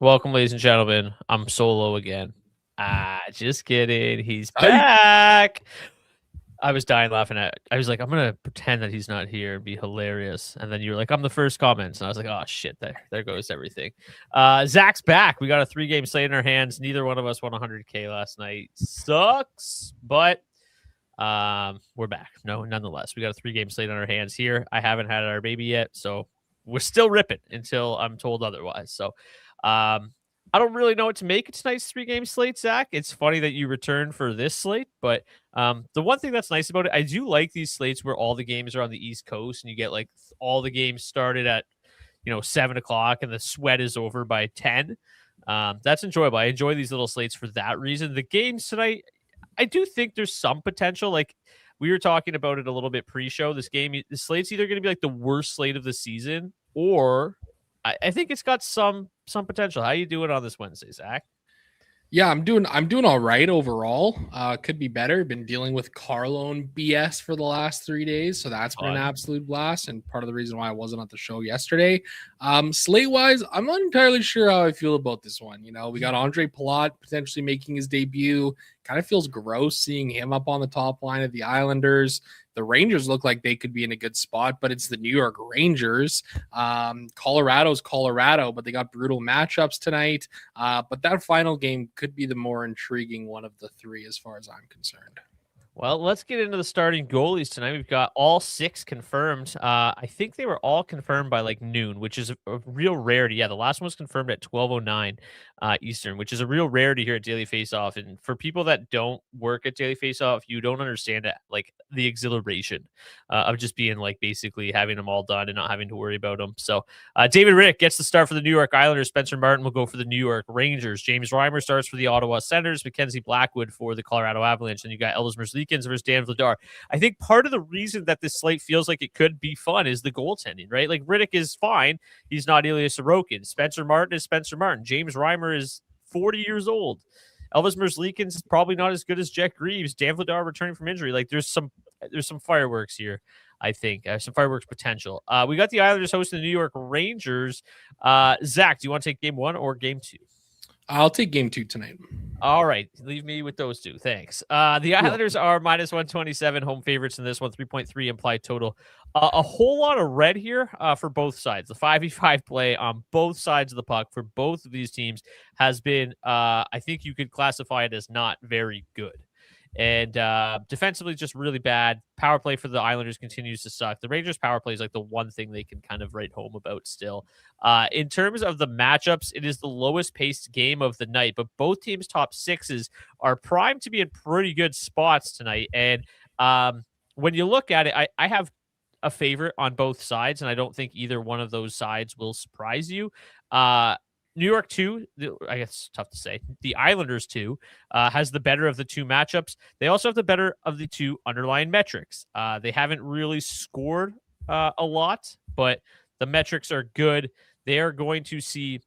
Welcome, ladies and gentlemen. I'm solo again. Just kidding. He's Hey, back. I was dying laughing at. I was like, I'm gonna pretend that he's not here and be hilarious. And then you were like, I'm the first comments, and I was like, oh shit, there goes everything. Zach's back. We got a 3-game slate in our hands. Neither one of us won 100K last night. Sucks, but we're back. No, nonetheless, we got a 3-game slate on our hands here. I haven't had our baby yet, so we're still ripping until I'm told otherwise. So, I don't really know what to make of tonight's 3-game slate, Zach. It's funny that you returned for this slate, but the one thing that's nice about it, I do like these slates where all the games are on the East Coast and you get like all the games started at 7 o'clock and the sweat is over by 10. That's enjoyable. I enjoy these little slates for that reason. The games tonight, I do think there's some potential. Like we were talking about it a little bit pre-show. This slate's either going to be like the worst slate of the season, or I think it's got some potential. How you doing on this Wednesday, Zach? yeah, I'm doing all right overall. Could be better. Been dealing with car loan BS for the last 3 days, so that's been an absolute blast. And part of the reason why I wasn't at the show yesterday. Slate wise, I'm not entirely sure how I feel about this one. We got Andre Palat potentially making his debut. Kind of feels gross seeing him up on the top line of the Islanders. The Rangers look like they could be in a good spot, but it's the New York Rangers. Colorado's Colorado, but they got brutal matchups tonight. But that final game could be the more intriguing one of the three as far as I'm concerned. Well, let's get into the starting goalies tonight. We've got all 6 confirmed. I think they were all confirmed by like noon, which is a real rarity. Yeah, the last one was confirmed at 12:09 Eastern, which is a real rarity here at Daily Faceoff. And for people that don't work at Daily Faceoff, you don't understand it, like the exhilaration of just being like basically having them all done and not having to worry about them. So David Riddick gets the start for the New York Islanders. Spencer Martin will go for the New York Rangers. James Reimer starts for the Ottawa Senators. Mackenzie Blackwood for the Colorado Avalanche. And you got Elvis Merzlikins versus Dan Vladar. I think part of the reason that this slate feels like it could be fun is the goaltending, right? Like Riddick is fine. He's not Ilya Sorokin. Spencer Martin is Spencer Martin. James Reimer is 40 years old. Elvis Merzlikins is probably not as good as Jack Greaves. Dan Vladar returning from injury. Like there's some fireworks here. I think some fireworks potential. We got the Islanders hosting the New York Rangers. Zach, do you want to take game 1 or game 2? I'll take game 2 tonight. All right. Leave me with those 2. Thanks. The Islanders are minus 127 home favorites in this one, 3.3 implied total. A whole lot of red here for both sides. The 5v5 play on both sides of the puck for both of these teams has been, I think you could classify it as not very good. And defensively, just really bad. Power play for the Islanders continues to suck. The Rangers' power play is like the one thing they can kind of write home about still. In terms of the matchups, it is the lowest paced game of the night, but both teams' top 6s are primed to be in pretty good spots tonight. And when you look at it, I have a favorite on both sides, and I don't think either one of those sides will surprise you. New York 2, I guess it's tough to say. The Islanders 2 has the better of the 2 matchups. They also have the better of the 2 underlying metrics. They haven't really scored a lot, but the metrics are good. They are going to see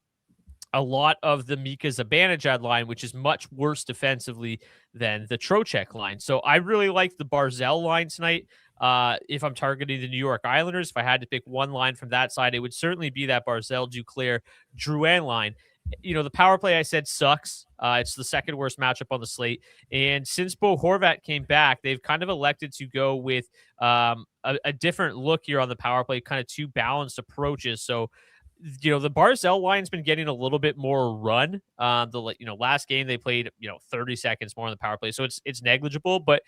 a lot of the Mika Zibanejad line, which is much worse defensively than the Trocheck line. So I really like the Barzal line tonight. If I'm targeting the New York Islanders, if I had to pick one line from that side, it would certainly be that Barzal, Duclair, Drouin line. The power play I said sucks. It's the second worst matchup on the slate. And since Bo Horvat came back, they've kind of elected to go with a different look here on the power play, kind of 2 balanced approaches. So the Barzal line's been getting a little bit more run. Last game they played 30 seconds more on the power play, so it's negligible, but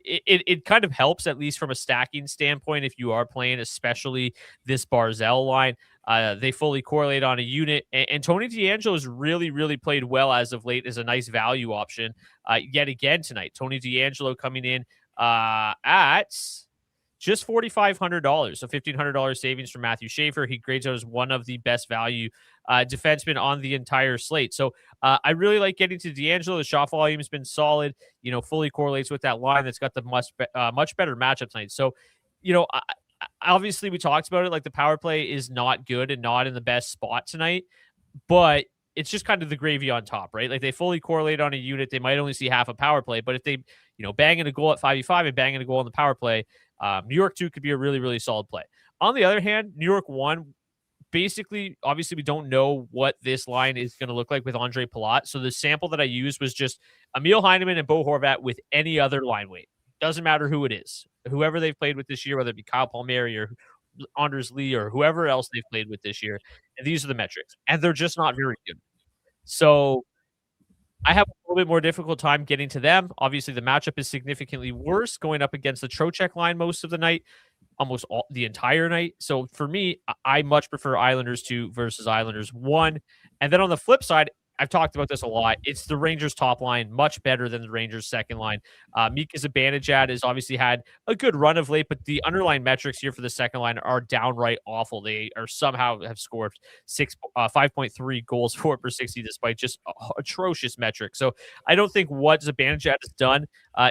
it kind of helps, at least from a stacking standpoint, if you are playing especially this Barzal line. They fully correlate on a unit, and Tony DeAngelo has really played well as of late as a nice value option. Yet again tonight, Tony DeAngelo coming in at just $4,500, so $1,500 savings from Matthew Schaefer. He grades out as one of the best value defensemen on the entire slate. So I really like getting to DeAngelo. The shot volume has been solid. Fully correlates with that line that's got the much better matchup tonight. So, obviously we talked about it. Like the power play is not good and not in the best spot tonight, but it's just kind of the gravy on top, right? Like they fully correlate on a unit. They might only see half a power play, but if they, bang in a goal at 5v5 and bang in a goal on the power play, New York 2 could be a really solid play. On the other hand, New York 1 basically, obviously, we don't know what this line is going to look like with Andre Palat. So the sample that I used was just Emil Heineman and Bo Horvat with any other line weight. Doesn't matter who it is, whoever they've played with this year, whether it be Kyle Palmieri or Anders Lee or whoever else they've played with this year. And these are the metrics, and they're just not very good. So I have a little bit more difficult time getting to them. Obviously, the matchup is significantly worse going up against the Trocheck line most of the night, almost the entire night. So for me, I much prefer Islanders 2 versus Islanders 1. And then on the flip side, I've talked about this a lot. It's the Rangers top line, much better than the Rangers second line. Mika Zibanejad has obviously had a good run of late, but the underlying metrics here for the second line are downright awful. They are somehow have scored 5.3 goals for per 60 despite just atrocious metrics. So I don't think what Zibanejad has done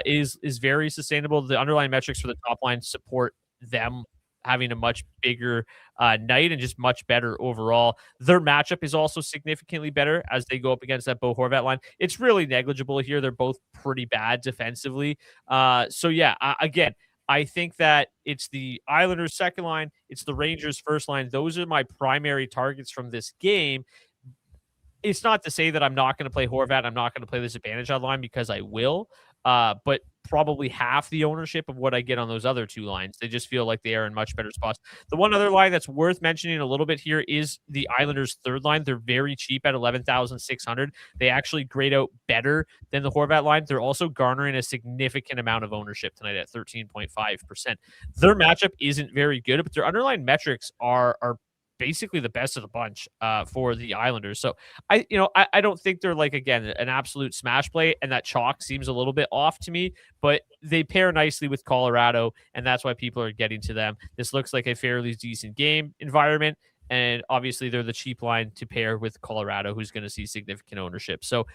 is very sustainable. The underlying metrics for the top line support them having a much bigger night and just much better overall. Their matchup is also significantly better as they go up against that Bo Horvat line. It's really negligible here. They're both pretty bad defensively. So yeah, again, I think that it's the Islanders second line, it's the Rangers first line. Those are my primary targets from this game. It's not to say that I'm not going to play Horvat. I'm not going to play this advantage on line because I will. But probably half the ownership of what I get on those other two lines. They just feel like they are in much better spots. The one other line that's worth mentioning a little bit here is the Islanders' third line. They're very cheap at 11,600. They actually grade out better than the Horvat line. They're also garnering a significant amount of ownership tonight at 13.5%. Their matchup isn't very good, but their underlying metrics are basically the best of the bunch for the Islanders. So I don't think they're like, again, an absolute smash play, and that chalk seems a little bit off to me, but they pair nicely with Colorado, and that's why people are getting to them. This looks like a fairly decent game environment, and obviously they're the cheap line to pair with Colorado, who's going to see significant ownership. So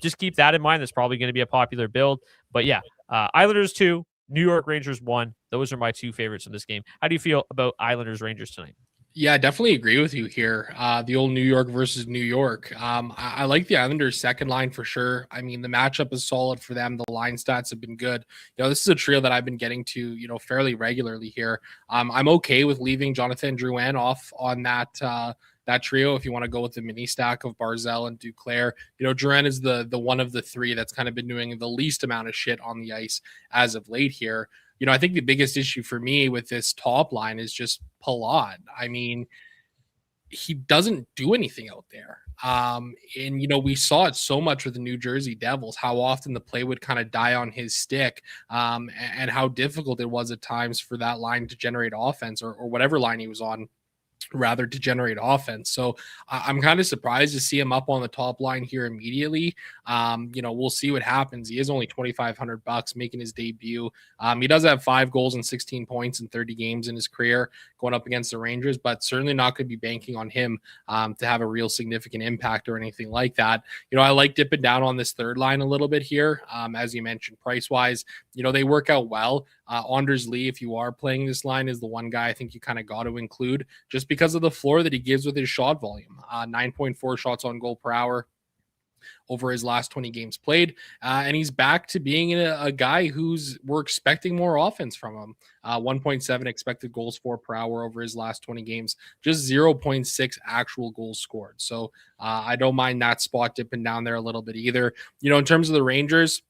just keep that in mind. That's probably going to be a popular build. But yeah, Islanders 2, New York Rangers 1. Those are my two favorites in this game. How do you feel about Islanders Rangers tonight? Yeah, I definitely agree with you here. The old New York versus New York. I like the Islanders' second line for sure. I mean, the matchup is solid for them. The line stats have been good. This is a trio that I've been getting to, fairly regularly here. I'm okay with leaving Jonathan Drouin off on that trio if you want to go with the mini stack of Barzal and Duclair. Drouin is the one of the three that's kind of been doing the least amount of shit on the ice as of late here. I think the biggest issue for me with this top line is just Palat. I mean, he doesn't do anything out there. And we saw it so much with the New Jersey Devils, how often the play would kind of die on his stick, and how difficult it was at times for that line to generate offense or whatever line he was on, rather, to generate offense. So I'm kind of surprised to see him up on the top line here immediately. We'll see what happens. He is only $2,500 making his debut. He does have 5 goals and 16 points in 30 games in his career going up against the Rangers, but certainly not going to be banking on him to have a real significant impact or anything like that. I like dipping down on this third line a little bit here. As you mentioned, price wise, they work out well. Anders Lee, if you are playing this line, is the one guy I think you kind of got to include just because of the floor that he gives with his shot volume. 9.4 shots on goal per hour over his last 20 games played. And he's back to being a guy we're expecting more offense from him. 1.7 expected goals for per hour over his last 20 games, just 0.6 actual goals scored. So I don't mind that spot dipping down there a little bit either. In terms of the Rangers,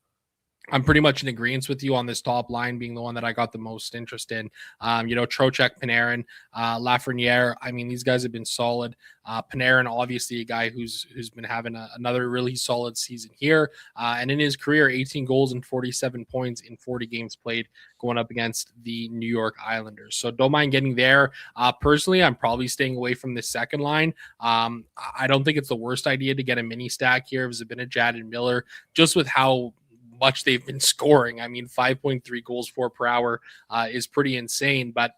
I'm pretty much in agreement with you on this top line being the one that I got the most interest in. Trocheck, Panarin, Lafreniere. I mean, these guys have been solid. Panarin, obviously a guy who's been having another really solid season here. And in his career, 18 goals and 47 points in 40 games played going up against the New York Islanders. So don't mind getting there. Personally, I'm probably staying away from the second line. I don't think it's the worst idea to get a mini stack here of Zibanejad and Miller, just with how much they've been scoring. I mean, 5.3 goals for per hour is pretty insane, but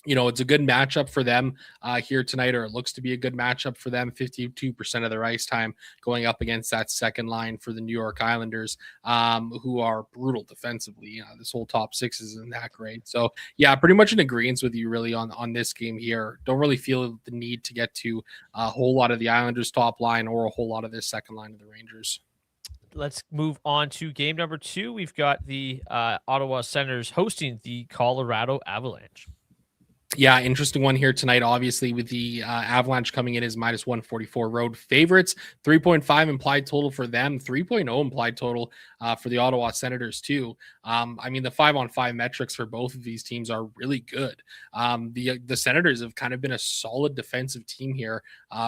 it's a good matchup for them here tonight, or it looks to be a good matchup for them. 52% of their ice time going up against that second line for the New York Islanders, who are brutal defensively. This whole top six isn't that great. So yeah, pretty much in agreement with you really on this game here. Don't really feel the need to get to a whole lot of the Islanders top line or a whole lot of this second line of the Rangers. Let's move on to game number 2. We've got the Ottawa Senators hosting the Colorado Avalanche. Yeah, interesting one here tonight. Obviously, with the Avalanche coming in as minus 144 road favorites, 3.5 implied total for them, 3.0 implied total for the Ottawa Senators, too. I mean, the 5-on-5 metrics for both of these teams are really good. The Senators have kind of been a solid defensive team here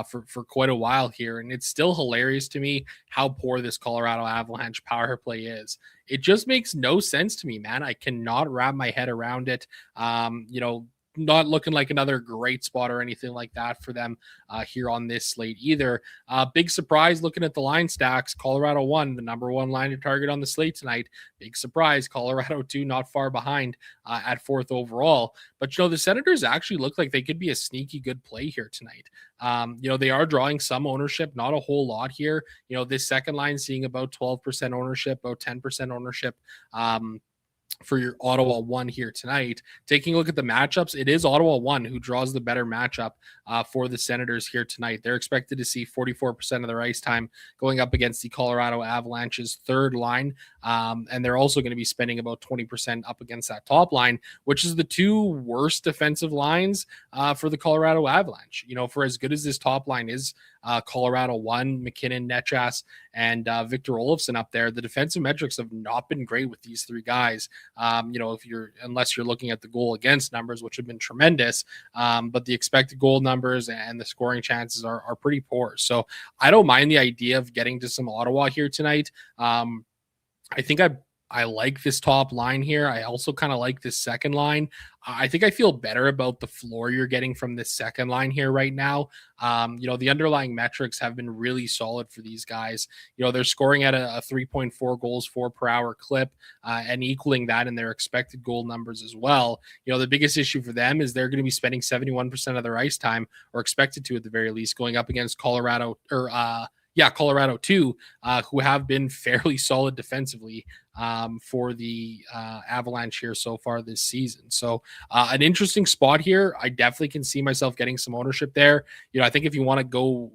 for quite a while here. And it's still hilarious to me how poor this Colorado Avalanche power play is. It just makes no sense to me, man. I cannot wrap my head around it. Not looking like another great spot or anything like that for them here on this slate either. Big surprise looking at the line stacks. Colorado 1, the number 1 line to target on the slate tonight. Big surprise. Colorado 2, not far behind at 4th overall. But, the Senators actually look like they could be a sneaky good play here tonight. They are drawing some ownership, not a whole lot here. This second line seeing about 12% ownership, about 10% ownership. For your Ottawa 1 here tonight. Taking a look at the matchups, it is Ottawa 1 who draws the better matchup for the Senators here tonight. They're expected to see 44% of their ice time going up against the Colorado Avalanche's third line. And they're also going to be spending about 20% up against that top line, which is the 2 worst defensive lines for the Colorado Avalanche. For as good as this top line is, Colorado 1, McKinnon, Netchas, and Victor Olofsson up there, the defensive metrics have not been great with these 3 guys. Unless you're looking at the goal against numbers, which have been tremendous, but the expected goal numbers and the scoring chances are pretty poor. So I don't mind the idea of getting to some Ottawa here tonight. I think I like this top line here. I also kind of like this second line. I think I feel better about the floor you're getting from this second line here right now. The underlying metrics have been really solid for these guys. They're scoring at a 3.4 goals for per hour clip and equaling that in their expected goal numbers as well. The biggest issue for them is they're going to be spending 71% of their ice time, or expected to at the very least, going up against Colorado 2, who have been fairly solid defensively for the Avalanche here so far this season. So an interesting spot here. I definitely can see myself getting some ownership there. I think if you want to go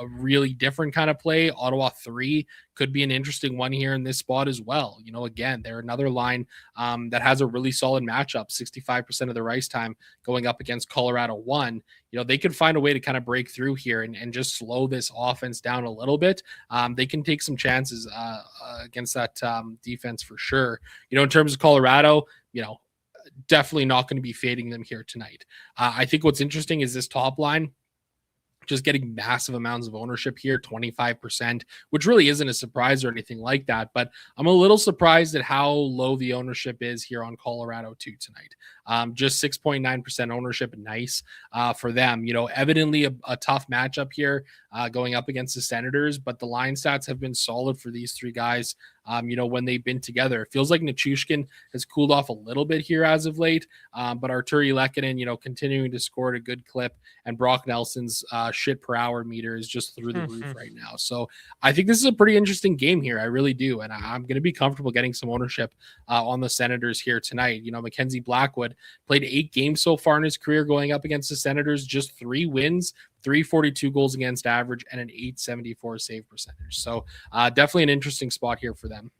a really different kind of play, Ottawa 3 could be an interesting one here in this spot as well. Again, they're another line that has a really solid matchup, 65% of their ice time going up against Colorado 1. They could find a way to kind of break through here and just slow this offense down a little bit. They can take some chances against that defense for sure. In terms of Colorado, definitely not going to be fading them here tonight. I think what's interesting is this top line just getting massive amounts of ownership here, 25%, which really isn't a surprise or anything like that. But I'm a little surprised at how low the ownership is here on Colorado 2 tonight. Just 6.9% ownership. Nice for them. Evidently a tough matchup here going up against the Senators, but the line stats have been solid for these 3 guys. When they've been together, it feels like Nichushkin has cooled off a little bit here as of late. But Arturi Lehkonen, continuing to score at a good clip, and Brock Nelson's shit per hour meter is just through the roof right now. So I think this is a pretty interesting game here. I really do. And I'm going to be comfortable getting some ownership on the Senators here tonight. Mackenzie Blackwood played 8 games so far in his career going up against the Senators, just 3 wins, 342 goals against average, and an 874 save percentage. So definitely an interesting spot here for them.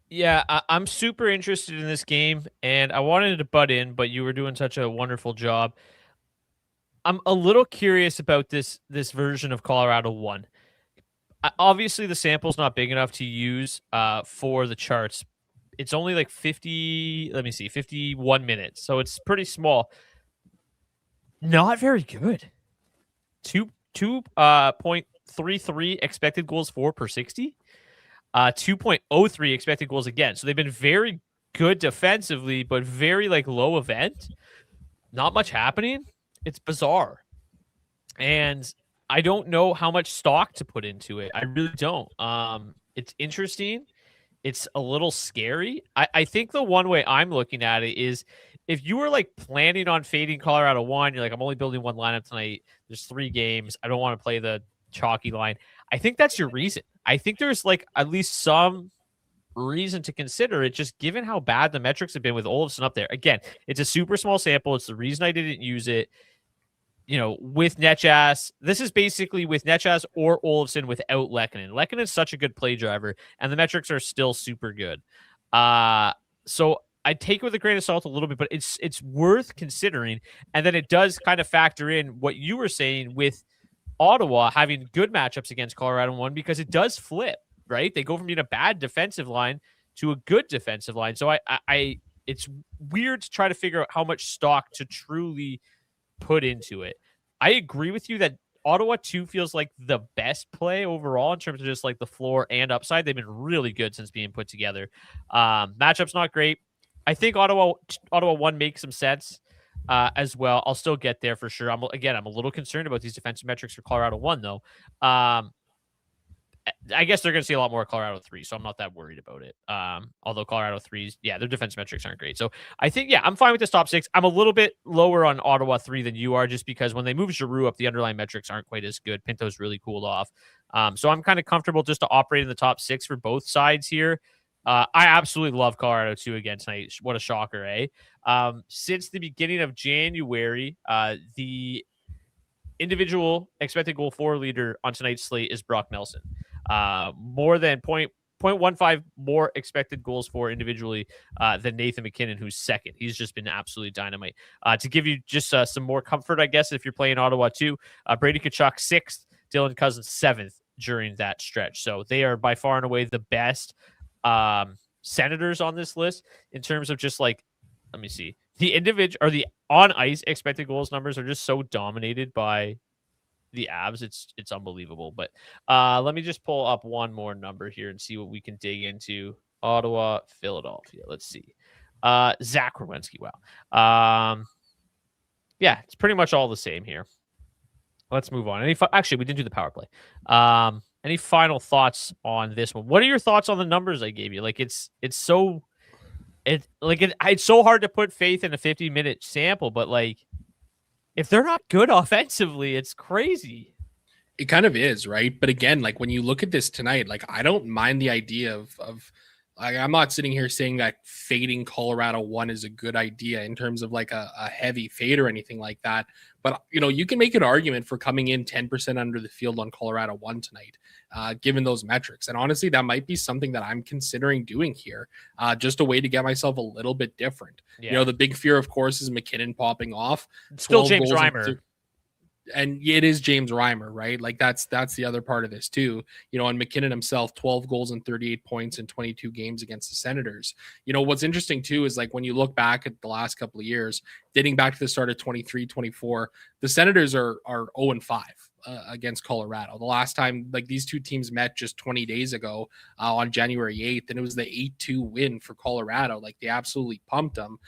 Yeah, I'm super interested in this game, and I wanted to butt in, but you were doing such a wonderful job. I'm a little curious about this version of Colorado 1. Obviously, the sample's not big enough to use for the charts. It's only like 51 minutes, so it's pretty small. Not very good. 2.33 expected goals for per 60. 2.03 expected goals against. So they've been very good defensively, but very low event. Not much happening. It's bizarre. And I don't know how much stock to put into it. I really don't. It's interesting. It's a little scary. I think the one way I'm looking at it is if you were planning on fading Colorado 1, you're I'm only building one lineup tonight. There's 3 games. I don't want to play the chalky line. I think that's your reason. I think there's at least some reason to consider it, just given how bad the metrics have been with Olofsson up there. Again, it's a super small sample. It's the reason I didn't use it. With Netchas, this is basically with Netchas or Olofsson without Lehkonen. Lehkonen is such a good play driver, and the metrics are still super good. So I take it with a grain of salt a little bit, but it's worth considering. And then it does kind of factor in what you were saying with Ottawa having good matchups against Colorado one, because it does flip, right? They go from being a bad defensive line to a good defensive line. So I it's weird to try to figure out how much stock to truly put into it. I agree with you that Ottawa 2 feels like the best play overall in terms of just like the floor and upside. They've been really good since being put together. Matchup's not great. I think Ottawa 1 makes some sense as well. I'll still get there for sure. I'm a little concerned about these defensive metrics for Colorado 1 though. I guess they're going to see a lot more Colorado 3, so I'm not that worried about it. Although Colorado 3's, their defense metrics aren't great. So I think, I'm fine with this top 6. I'm a little bit lower on Ottawa 3 than you are, just because when they move Giroux up, the underlying metrics aren't quite as good. Pinto's really cooled off. So I'm kind of comfortable just to operate in the top 6 for both sides here. I absolutely love Colorado 2 again tonight. What a shocker, eh? Since the beginning of January, the individual expected goal for leader on tonight's slate is Brock Nelson. More than 0.15 more expected goals for individually than Nathan McKinnon, who's second. He's just been absolutely dynamite. To give you just some more comfort, I guess, if you're playing Ottawa too, Brady Tkachuk 6th, Dylan Cousins 7th during that stretch. So they are by far and away the best Senators on this list in terms of just like, let me see, the individual or the on ice expected goals numbers are just so dominated by the Avs. It's unbelievable. But let me just pull up one more number here and see what we can dig into. Ottawa, Philadelphia. Let's see. Zach Werenski. Wow. It's pretty much all the same here. Let's move on. Actually, we didn't do the power play. Any final thoughts on this one? What are your thoughts on the numbers I gave you? Like it's so hard to put faith in a 50-minute sample, but like if they're not good offensively, it's crazy. It kind of is, right? But again, like when you look at this tonight, like I don't mind the idea of I'm not sitting here saying that fading Colorado 1 is a good idea in terms of like a heavy fade or anything like that. But, you can make an argument for coming in 10% under the field on Colorado 1 tonight, given those metrics. And honestly, that might be something that I'm considering doing here, just a way to get myself a little bit different. Yeah. The big fear, of course, is McKinnon popping off. Still James Reimer. And it is James Reimer, right? Like that's the other part of this too. On McKinnon himself, 12 goals and 38 points in 22 games against the Senators. What's interesting too is like when you look back at the last couple of years, dating back to the start of 23-24, the Senators are 0-5 against Colorado. The last time like these two teams met just 20 days ago on January 8th, and it was the 8-2 win for Colorado. Like they absolutely pumped them.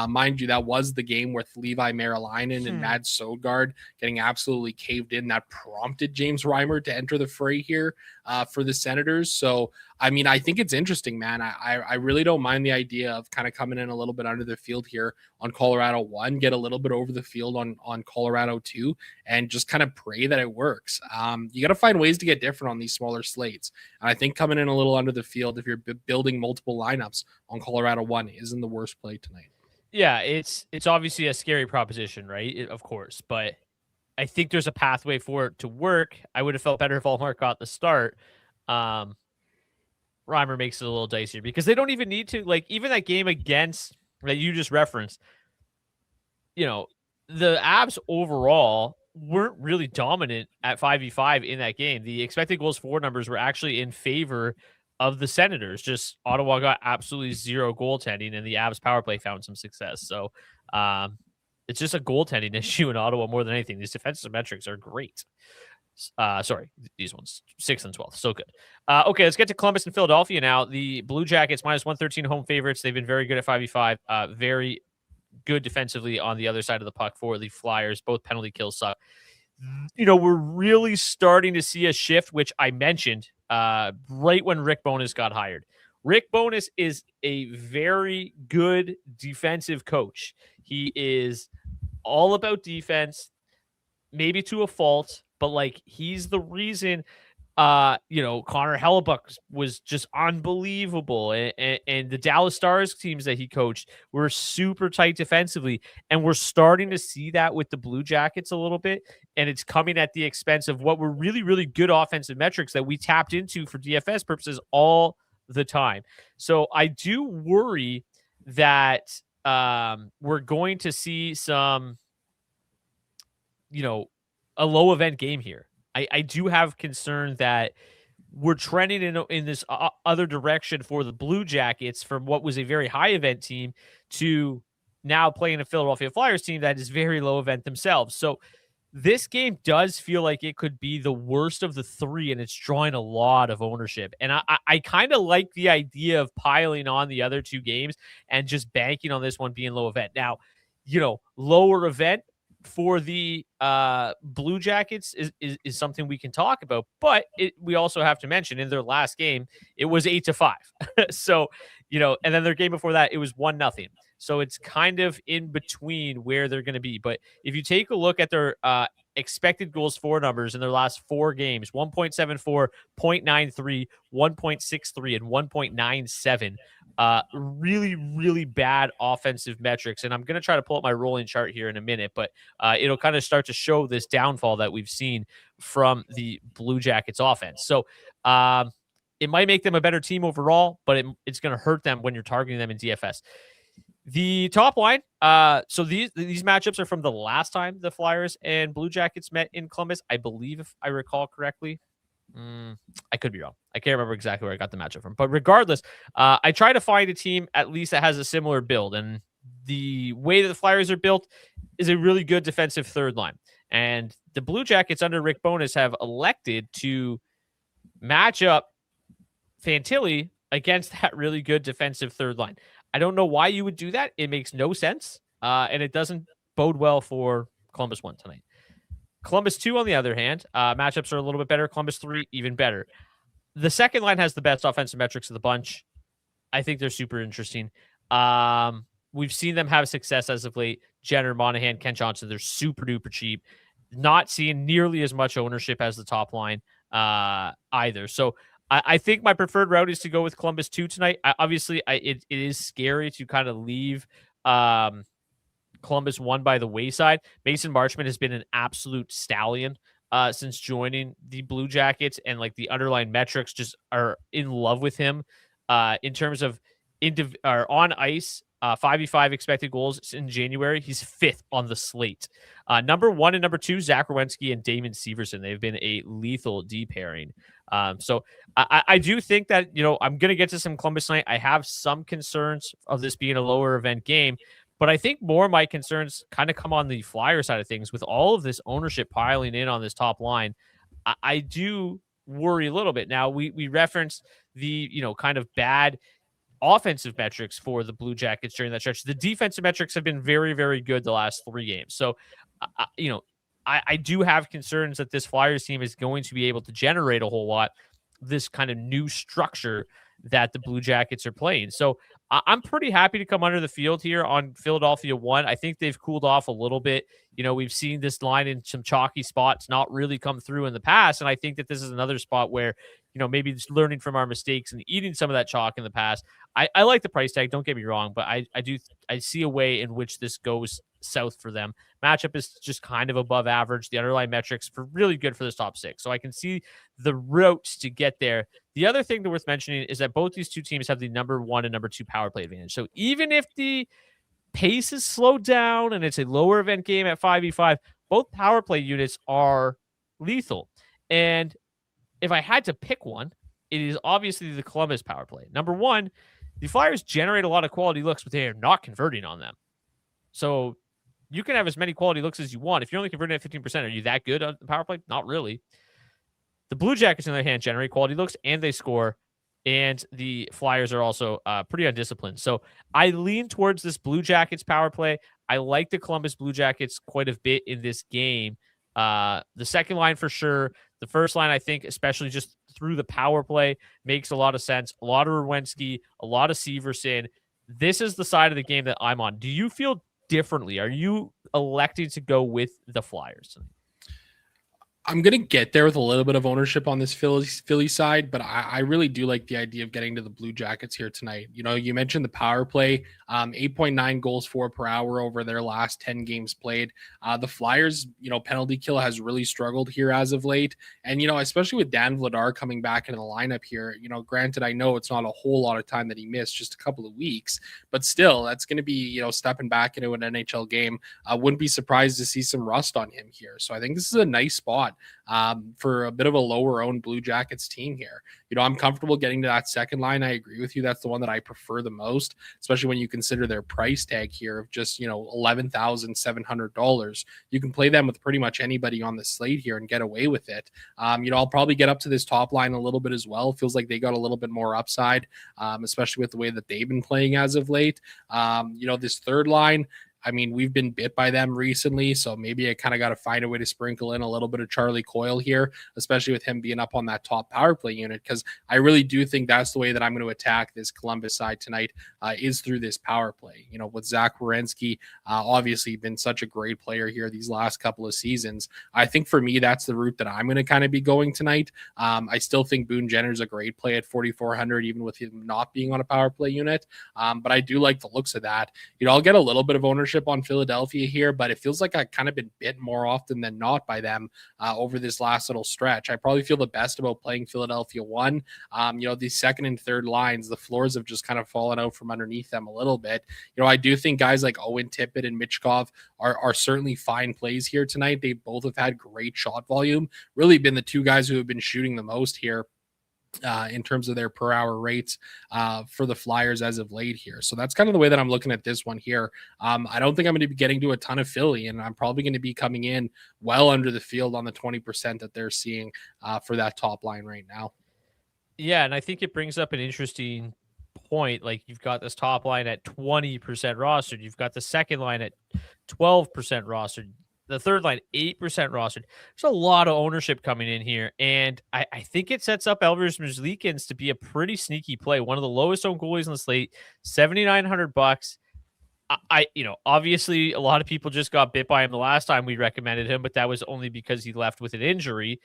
Mind you, that was the game with Levi Marilainen and Mads Søgaard getting absolutely caved in. That prompted James Reimer to enter the fray here for the Senators. So, I mean, I think it's interesting, man. I really don't mind the idea of kind of coming in a little bit under the field here on Colorado 1, get a little bit over the field on Colorado 2, and just kind of pray that it works. You got to find ways to get different on these smaller slates. And I think coming in a little under the field, if you're building multiple lineups on Colorado 1, isn't the worst play tonight. Yeah, it's obviously a scary proposition, right? Of course, but I think there's a pathway for it to work. I would have felt better if Allmark got the start. Reimer makes it a little dicier because they don't even need to. Like even that game against that you just referenced, the Avs overall weren't really dominant at 5v5 in that game. The expected goals for numbers were actually in favor of the Senators. Just Ottawa got absolutely zero goaltending, and the Avs power play found some success. So it's just a goaltending issue in Ottawa more than anything. These defensive metrics are great. Sorry, these ones 6th and 12th, so good. Okay, let's get to Columbus and Philadelphia now. The Blue Jackets -113 home favorites. They've been very good at 5v5. Very good defensively on the other side of the puck for the Flyers. Both penalty kills suck. We're really starting to see a shift, which I mentioned right when Rick Bowness got hired. Rick Bowness is a very good defensive coach. He is all about defense, maybe to a fault, but like he's the reason Connor Hellebuck was just unbelievable. And the Dallas Stars teams that he coached were super tight defensively. And we're starting to see that with the Blue Jackets a little bit. And it's coming at the expense of what were really, really good offensive metrics that we tapped into for DFS purposes all the time. So I do worry that we're going to see some, a low event game here. I do have concern that we're trending in this other direction for the Blue Jackets from what was a very high event team to now playing a Philadelphia Flyers team that is very low event themselves. So this game does feel like it could be the worst of the three, and it's drawing a lot of ownership. And I kind of like the idea of piling on the other two games and just banking on this one being low event. Now, lower event for the Blue Jackets is something we can talk about, but we also have to mention in their last game, it was 8-5. So, and then their game before that, it was 1-0. So it's kind of in between where they're going to be. But if you take a look at their expected goals for numbers in their last 4 games, 1.74, 0.93, 1.63, and 1.97, really, really bad offensive metrics. And I'm going to try to pull up my rolling chart here in a minute, but it'll kind of start to show this downfall that we've seen from the Blue Jackets offense. So it might make them a better team overall, but it's going to hurt them when you're targeting them in DFS. The top line, so these matchups are from the last time the Flyers and Blue Jackets met in Columbus, I believe, if I recall correctly. I could be wrong. I can't remember exactly where I got the matchup from. But regardless, I try to find a team at least that has a similar build. And the way that the Flyers are built is a really good defensive third line. And the Blue Jackets under Rick Bowness have elected to match up Fantilli against that really good defensive third line. I don't know why you would do that. It makes no sense. And it doesn't bode well for Columbus 1 tonight. Columbus 2, on the other hand, matchups are a little bit better. Columbus 3, even better. The second line has the best offensive metrics of the bunch. I think they're super interesting. We've seen them have success as of late. Jenner, Monahan, Kent Johnson, they're super duper cheap. Not seeing nearly as much ownership as the top line either. So I think my preferred route is to go with Columbus 2 tonight. Obviously, it is scary to kind of leave Columbus 1 by the wayside. Mason Marchment has been an absolute stallion since joining the Blue Jackets, and like the underlying metrics just are in love with him in terms of on ice. 5v5 expected goals in January. He's 5th on the slate. Number 1 and number 2, Zach Werenski and Damon Severson. They've been a lethal D pairing. So I do think that, I'm going to get to some Columbus tonight. I have some concerns of this being a lower event game, but I think more of my concerns kind of come on the Flyer side of things. With all of this ownership piling in on this top line, I do worry a little bit. Now, we referenced the, kind of bad offensive metrics for the Blue Jackets during that stretch. The defensive metrics have been very, very good the last 3 games. So, I do have concerns that this Flyers team is going to be able to generate a whole lot, this kind of new structure that the Blue Jackets are playing. So I'm pretty happy to come under the field here on Philadelphia 1. I think they've cooled off a little bit. We've seen this line in some chalky spots not really come through in the past. And I think that this is another spot where, maybe just learning from our mistakes and eating some of that chalk in the past. I like the price tag, don't get me wrong, but I see a way in which this goes south for them. Matchup is just kind of above average. The underlying metrics for really good for this top 6. So I can see the routes to get there. The other thing that worth mentioning is that both these two teams have the number 1 and number 2 power play advantage. So even if the pace is slowed down and it's a lower event game at 5v5, both power play units are lethal. And if I had to pick one, it is obviously the Columbus power play. Number 1, the Flyers generate a lot of quality looks, but they are not converting on them. So you can have as many quality looks as you want. If you're only converting at 15%, are you that good on the power play? Not really. The Blue Jackets, on the other hand, generate quality looks and they score. And the Flyers are also pretty undisciplined. So I lean towards this Blue Jackets power play. I like the Columbus Blue Jackets quite a bit in this game. The second line for sure. The first line, I think, especially just through the power play, makes a lot of sense. A lot of Rowensky, a lot of Severson. This is the side of the game that I'm on. Do you feel differently? Are you electing to go with the Flyers? I'm gonna get there with a little bit of ownership on this Philly side, but I really do like the idea of getting to the Blue Jackets here tonight. You know, you mentioned the power play, 8.9 goals for per hour over their last 10 games played. The Flyers, you know, penalty kill has really struggled here as of late, and you know, especially with Dan Vladar coming back into the lineup here. You know, granted, I know it's not a whole lot of time that he missed, just a couple of weeks, but still, that's going to be, you know, stepping back into an NHL game. I wouldn't be surprised to see some rust on him here. So I think this is a nice spot for a bit of a lower owned Blue Jackets team here. You know, I'm comfortable getting to that second line. I agree with you. That's the one that I prefer the most, especially when you consider their price tag here of just, you know, $11,700. You can play them with pretty much anybody on the slate here and get away with it. You know, I'll probably get up to this top line a little bit as well. Feels like they got a little bit more upside, especially with the way that they've been playing as of late. You know, this third line, I mean, we've been bit by them recently, so maybe I kind of got to find a way to sprinkle in a little bit of Charlie Coyle here, especially with him being up on that top power play unit, because I really do think that's the way that I'm going to attack this Columbus side tonight, is through this power play. You know, with Zach Werenski, obviously been such a great player here these last couple of seasons. I think for me, that's the route that I'm going to kind of be going tonight. I still think Boone Jenner's a great play at 4,400, even with him not being on a power play unit, but I do like the looks of that. You know, I'll get a little bit of ownership on Philadelphia here, but it feels like I've kind of been bit more often than not by them over this last little stretch. I probably feel the best about playing Philadelphia one. You know, these second and third lines, the floors have just kind of fallen out from underneath them a little bit. You know, I do think guys like Owen Tippett and Michkov are certainly fine plays here tonight. They both have had great shot volume, really been the two guys who have been shooting the most here in terms of their per hour rates for the Flyers as of late here. So that's kind of the way that I'm looking at this one here. I don't think I'm going to be getting to a ton of Philly, and I'm probably going to be coming in well under the field on the 20% that they're seeing for that top line right now. Yeah, and I think it brings up an interesting point. Like, you've got this top line at 20% rostered. You've got the second line at 12% rostered. The third line, 8% rostered. There's a lot of ownership coming in here, and I think it sets up Elvis Merzlikins to be a pretty sneaky play. One of the lowest owned goalies on the slate, $7,900. You know, obviously a lot of people just got bit by him the last time we recommended him, but that was only because he left with an injury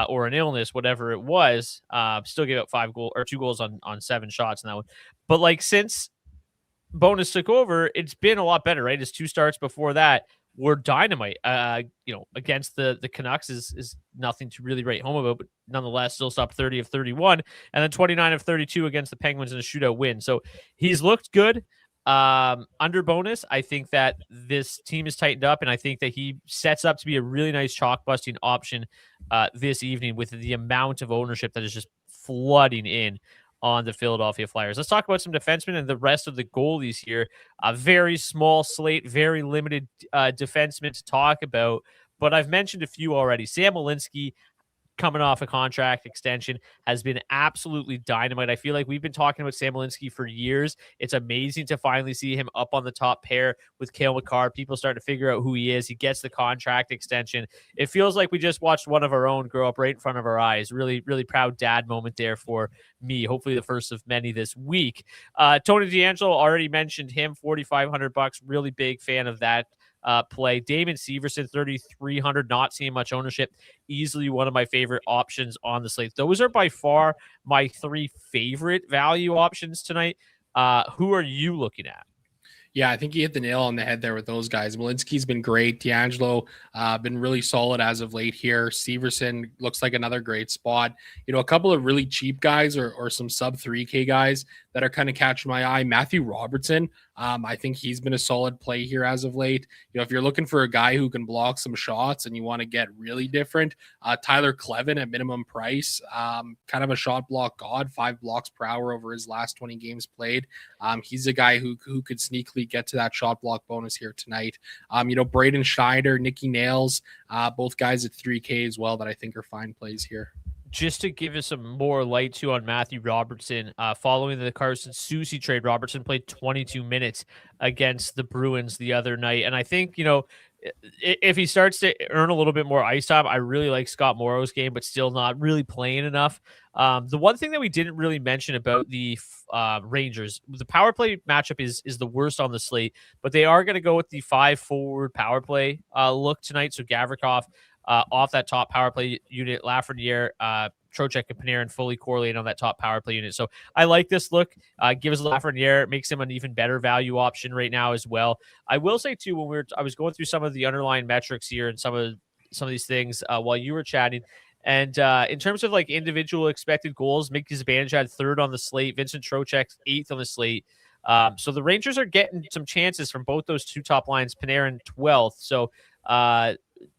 or an illness, whatever it was. Still gave up 2 goals on 7 shots in that one. But like, since Bonus took over, it's been a lot better, right? His 2 starts before that were dynamite. You know, against the Canucks is nothing to really write home about, but nonetheless still stopped 30 of 31, and then 29 of 32 against the Penguins in a shootout win. So he's looked good. Under Bonus, I think that this team is tightened up, and I think that he sets up to be a really nice chalk busting option this evening with the amount of ownership that is just flooding in on the Philadelphia Flyers. Let's talk about some defensemen and the rest of the goalies here. A very small slate, very limited defensemen to talk about, but I've mentioned a few already. Sam Olinsky, coming off a contract extension, has been absolutely dynamite. I feel like we've been talking about Sam Olinsky for years. It's amazing to finally see him up on the top pair with Cale Makar. People start to figure out who he is. He gets the contract extension. It feels like we just watched one of our own grow up right in front of our eyes. Really, really proud dad moment there for me. Hopefully the first of many this week. Tony DeAngelo, already mentioned him, $4,500. Really big fan of that play. Damon Severson, 3,300, not seeing much ownership. Easily one of my favorite options on the slate. Those are by far my 3 favorite value options tonight. Who are you looking at? Yeah, I think you hit the nail on the head there with those guys. Malinsky's been great. DeAngelo been really solid as of late here. Severson looks like another great spot. You know, a couple of really cheap guys or some sub 3K guys that are kind of catching my eye. Matthew Robertson, I think he's been a solid play here as of late. You know, if you're looking for a guy who can block some shots and you want to get really different, Tyler Klevin at minimum price, kind of a shot block god, 5 blocks per hour over his last 20 games played. He's a guy who could sneakily get to that shot block bonus here tonight. You know, Braden Schneider, Nicky Nails, both guys at 3K as well that I think are fine plays here. Just to give us some more light too on Matthew Robertson, following the Carson Soucy trade, Robertson played 22 minutes against the Bruins the other night. And I think, you know, if he starts to earn a little bit more ice time, I really like Scott Morrow's game, but still not really playing enough. The one thing that we didn't really mention about the Rangers, the power play matchup is the worst on the slate, but they are going to go with the 5 forward power play look tonight. So Gavrikov, off that top power play unit. Lafreniere, Trocheck, and Panarin fully correlate on that top power play unit. So I like this look. Gives Lafreniere, makes him an even better value option right now as well. I will say too, when I was going through some of the underlying metrics here and some of these things while you were chatting. And in terms of like individual expected goals, Mickey Zibanejad third on the slate, Vincent Trocheck eighth on the slate. So the Rangers are getting some chances from both those two top lines, Panarin 12th. So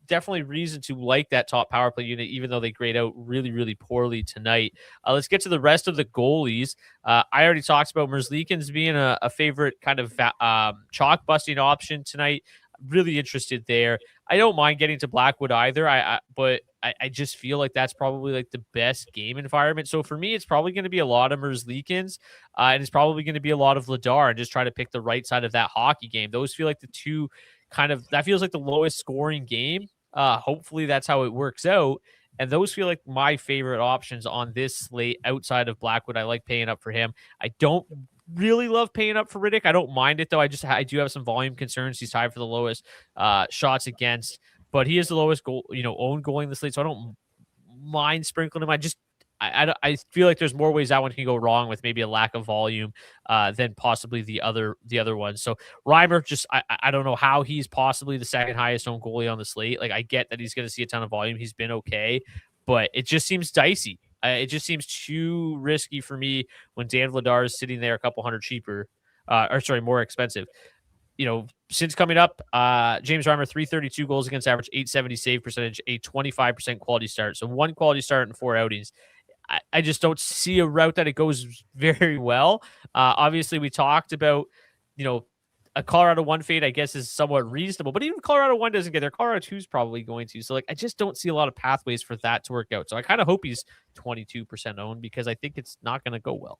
definitely reason to like that top power play unit, even though they grade out really, really poorly tonight. Let's get to the rest of the goalies. I already talked about Merzlikins being a favorite kind of chalk busting option tonight. Really interested there. I don't mind getting to Blackwood either. But I just feel like that's probably like the best game environment. So for me, it's probably going to be a lot of Merzlikins, and it's probably going to be a lot of Vladar, and just try to pick the right side of that hockey game. Those feel like the two that feels like the lowest scoring game. Hopefully that's how it works out. And those feel like my favorite options on this slate outside of Blackwood. I like paying up for him. I don't really love paying up for Riddick. I don't mind it though. I do have some volume concerns. He's tied for the lowest shots against, but he is the lowest goal, own goalie in the slate. So I don't mind sprinkling him. I feel like there's more ways that one can go wrong with maybe a lack of volume than possibly the other one. So Reimer, just I don't know how he's possibly the second highest owned goalie on the slate. Like I get that he's going to see a ton of volume. He's been okay, but it just seems dicey. It just seems too risky for me when Dan Vladar is sitting there a couple hundred cheaper, more expensive. Since coming up, James Reimer, 332 goals against average, 870 save percentage, a 25% quality start. So one quality start and 4 outings. I just don't see a route that it goes very well. Obviously, we talked about, a Colorado 1 fade, I guess, is somewhat reasonable. But even Colorado 1 doesn't get there. Colorado 2 is probably going to. So, I just don't see a lot of pathways for that to work out. So, I kind of hope he's 22% owned because I think it's not going to go well.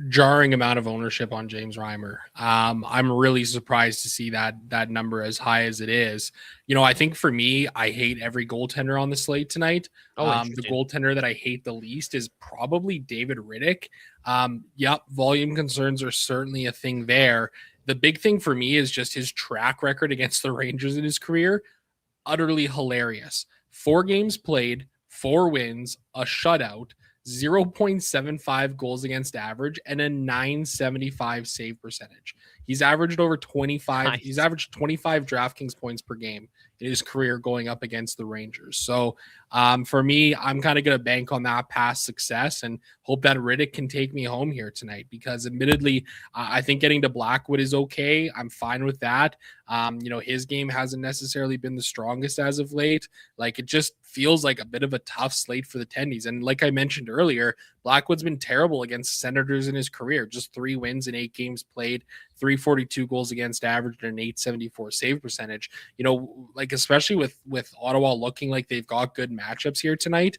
Jarring amount of ownership on James Reimer. I'm really surprised to see that number as high as it is. I think for me, I hate every goaltender on the slate tonight. The goaltender that I hate the least is probably David Riddick. Volume concerns are certainly a thing there. The big thing for me is just his track record against the Rangers in his career. Utterly hilarious. 4 games played, 4 wins, a shutout, 0.75 goals against average, and a 975 save percentage. He's averaged over 25. Nice. He's averaged 25 DraftKings points per game in his career going up against the Rangers. So for me, I'm kind of going to bank on that past success and hope that Riddick can take me home here tonight, because admittedly, I think getting to Blackwood is okay. I'm fine with that. His game hasn't necessarily been the strongest as of late. Like, it just feels like a bit of a tough slate for the Tendies. And like I mentioned earlier, Blackwood's been terrible against Senators in his career. Just 3 wins in 8 games played, 342 goals against average, and an 874 save percentage. Especially with Ottawa looking like they've got good matchups here tonight.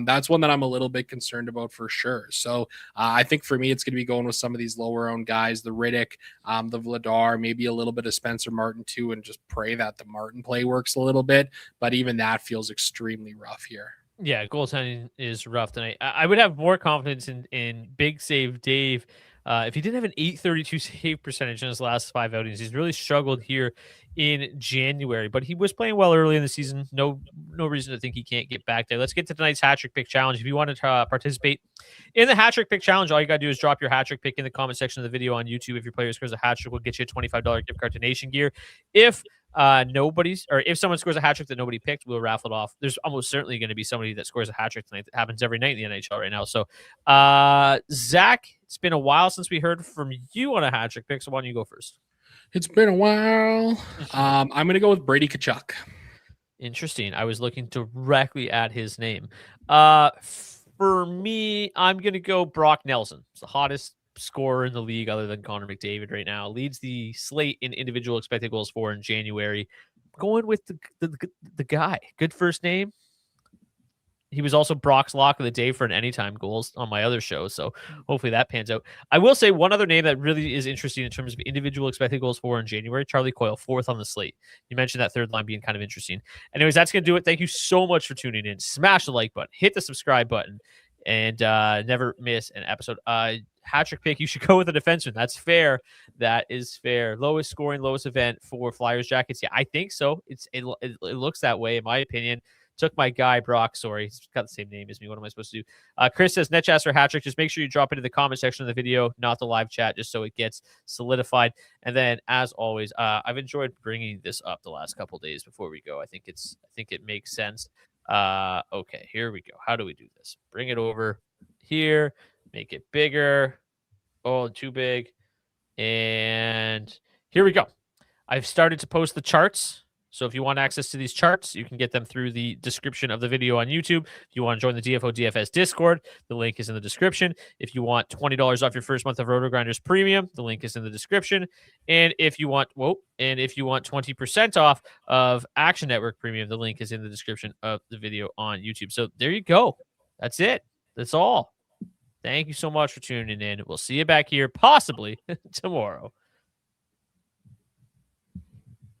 That's one that I'm a little bit concerned about for sure. So I think for me, it's going to be going with some of these lower owned guys, the Riddick, the Vladar, maybe a little bit of Spencer Martin too, and just pray that the Martin play works a little bit. But even that feels extremely rough here. Yeah, goaltending is rough tonight. I would have more confidence in Big Save Dave if he didn't have an 832 save percentage in his last 5 outings. He's really struggled here in January, but he was playing well early in the season. No reason to think he can't get back there. Let's get to tonight's hat trick pick challenge. If you want to participate in the hat trick pick challenge, all you got to do is drop your hat trick pick in the comment section of the video on YouTube. If your player scores a hat trick, we'll get you a $25 gift card to Nation Gear. If if someone scores a hat trick that nobody picked, we'll raffle it off. There's almost certainly going to be somebody that scores a hat trick tonight. That happens every night in the NHL right now. So, Zach, it's been a while since we heard from you on a hat trick pick. So why don't you go first? It's been a while. I'm going to go with Brady Tkachuk. Interesting. I was looking directly at his name. For me, I'm going to go Brock Nelson. It's the hottest scorer in the league other than Connor McDavid right now. Leads the slate in individual expected goals for in January. Going with the guy. Good first name. He was also Brock's lock of the day for an anytime goals on my other show, so hopefully that pans out. I will say one other name that really is interesting in terms of individual expected goals for in January, Charlie Coyle, 4th on the slate. You mentioned that third line being kind of interesting. Anyways, that's going to do it. Thank you so much for tuning in. Smash the like button. Hit the subscribe button. and never miss an episode. Hat trick pick, you should go with a defenseman. That's fair. That is fair. Lowest scoring, lowest event for Flyers Jackets. Yeah, I think so. It looks that way, in my opinion. Took my guy Brock. Sorry, he's got the same name as me. What am I supposed to do? Chris says net chats for hat trick. Just make sure you drop it in the comment section of the video, not the live chat, just so it gets solidified. And then, as always, I've enjoyed bringing this up the last couple days before we go. I think it makes sense. Okay, here we go. How do we do this? Bring it over here, make it bigger. Oh, too big. And here we go. I've started to post the charts. So if you want access to these charts, you can get them through the description of the video on YouTube. If you want to join the DFO DFS Discord, the link is in the description. If you want $20 off your first month of Roto Grinders Premium, the link is in the description. And if you want 20% off of Action Network Premium, the link is in the description of the video on YouTube. So there you go. That's it. That's all. Thank you so much for tuning in. We'll see you back here possibly tomorrow.